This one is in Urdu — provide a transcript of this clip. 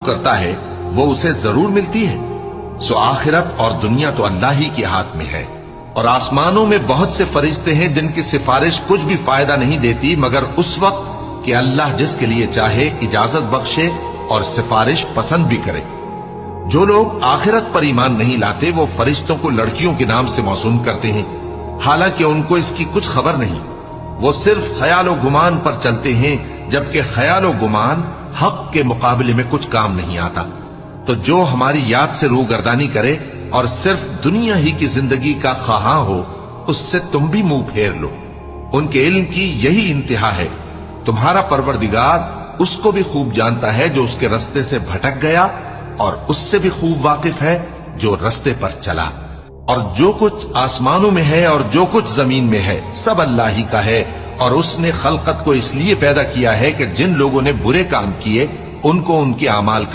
کرتا ہے وہ اسے ضرور ملتی ہے۔ سو آخرت اور دنیا تو اللہ ہی کے ہاتھ میں ہے، اور آسمانوں میں بہت سے فرشتے ہیں جن کی سفارش کچھ بھی فائدہ نہیں دیتی مگر اس وقت کہ اللہ جس کے لیے چاہے اجازت بخشے اور سفارش پسند بھی کرے۔ جو لوگ آخرت پر ایمان نہیں لاتے وہ فرشتوں کو لڑکیوں کے نام سے موسوم کرتے ہیں، حالانکہ ان کو اس کی کچھ خبر نہیں۔ وہ صرف خیال و گمان پر چلتے ہیں، جبکہ خیال و گمان حق کے مقابلے میں کچھ کام نہیں آتا۔ تو جو ہماری یاد سے روگردانی کرے اور صرف دنیا ہی کی زندگی کا خواہاں ہو، اس سے تم بھی منہ پھیر لو۔ ان کے علم کی یہی انتہا ہے۔ تمہارا پروردگار اس کو بھی خوب جانتا ہے جو اس کے رستے سے بھٹک گیا، اور اس سے بھی خوب واقف ہے جو رستے پر چلا۔ اور جو کچھ آسمانوں میں ہے اور جو کچھ زمین میں ہے سب اللہ ہی کا ہے، اور اس نے خلقت کو اس لیے پیدا کیا ہے کہ جن لوگوں نے برے کام کیے ان کو ان کے اعمال کا